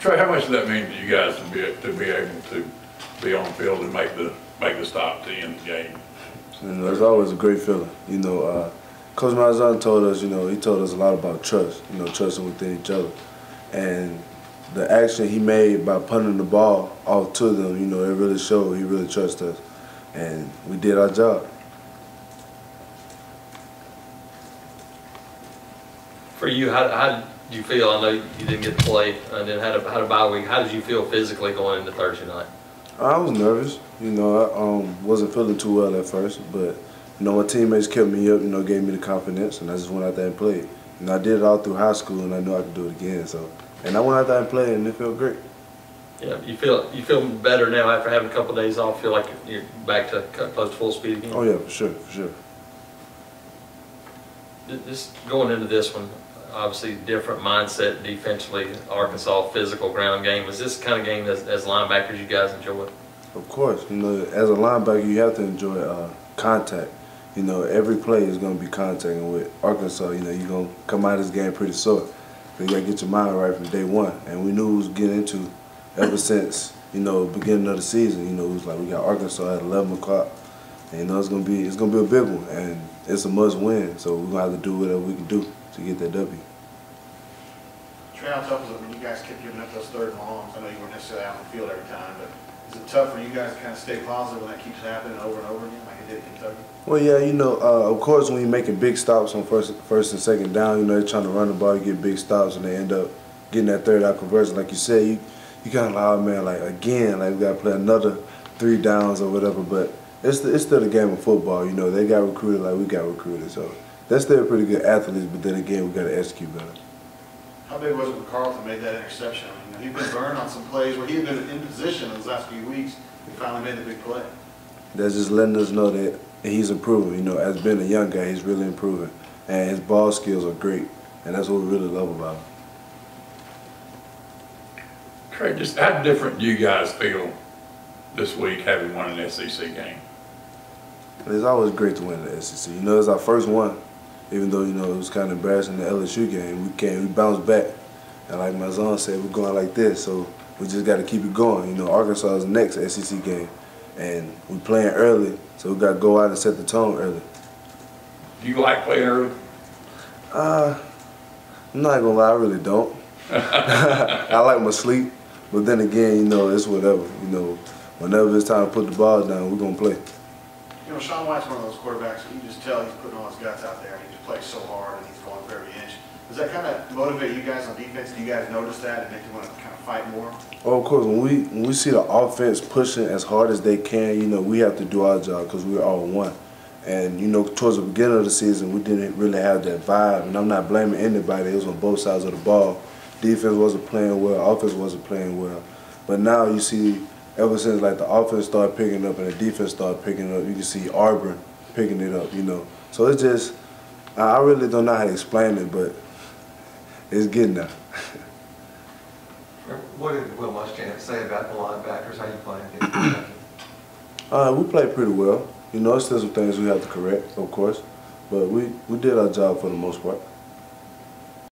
Tre, how much does that mean to you guys to be able to be on the field and make the stop to end the game? You know, it's always a great feeling. You know, Coach Malzahn told us, you know, he told us a lot about trust. You know, trusting within each other, and the action he made by punting the ball off to them, you know, it really showed he really trusts us, and we did our job. For you, how did you feel? I know you didn't get to play and then had a bye week. How did you feel physically going into Thursday night? I was nervous. You know, I wasn't feeling too well at first, but you know, my teammates kept me up. You know, gave me the confidence, and I just went out there and played. And I did it all through high school, and I knew I could do it again. So, and I went out there and played, and it felt great. Yeah, you feel better now after having a couple of days off. Feel like you're back to close to full speed again. Oh yeah, for sure, for sure. Just going into this one, obviously different mindset defensively. Arkansas physical ground game. Is this the kind of game as linebackers you guys enjoy? Of course, you know, as a linebacker, you have to enjoy contact. You know, every play is going to be contact, and with Arkansas, you know, you're going to come out of this game pretty sore. So you got to get your mind right from day one, and we knew we was getting into ever since, you know, beginning of the season. You know, it was like we got Arkansas at 11 o'clock, and you know it's gonna be a big one, and it's a must win. So we're gonna have to do whatever we can do to get that W. Tre, how tough is it when you guys kept giving up those third and longs? I know you weren't necessarily out in the field every time, but is it tough for you guys to kind of stay positive when that keeps happening over and over again, like it did in Kentucky? Well, yeah, you know, of course, when you're making big stops on first and second down, you know, they're trying to run the ball, you get big stops, and they end up getting that third out conversion. Like you said, you kind of like, oh man, like again, like we got to play another 3 downs or whatever. But it's still a game of football, you know. They got recruited like we got recruited, so they're still pretty good athletes. But then again, we got to execute better. How big was it when Carlton made that interception? I mean, he'd been burned on some plays where he had been in position in those last few weeks. He finally made the big play. That's just letting us know that he's improving. You know, as being a young guy, he's really improving, and his ball skills are great, and that's what we really love about him. Tre, just how different do you guys feel this week having won an SEC game? It's always great to win the SEC. You know, it's our first one, even though, you know, it was kind of embarrassing the LSU game. We bounced back, and like Malzahn said, we're going like this, so we just got to keep it going. You know, Arkansas is the next SEC game, and we're playing early, so we got to go out and set the tone early. Do you like playing early? I'm not gonna lie, I really don't. I like my sleep. But then again, you know, it's whatever. You know, whenever it's time to put the ball down, we're going to play. You know, Sean White's one of those quarterbacks, you can just tell he's putting all his guts out there, and he just plays so hard, and he's going for every inch. Does that kind of motivate you guys on defense? Do you guys notice that and make you want to kind of fight more? Oh, of course, when we see the offense pushing as hard as they can, you know, we have to do our job because we're all one. And, you know, towards the beginning of the season, we didn't really have that vibe. And I'm not blaming anybody. It was on both sides of the ball. Defense wasn't playing well, offense wasn't playing well. But now you see, ever since like the offense started picking up and the defense started picking up, you can see Auburn picking it up, you know. So it's just, I really don't know how to explain it, but it's getting there. What did Will Muschamp say about the linebackers? How you playing? We played pretty well. You know, there's still some things we have to correct, of course, but we did our job for the most part.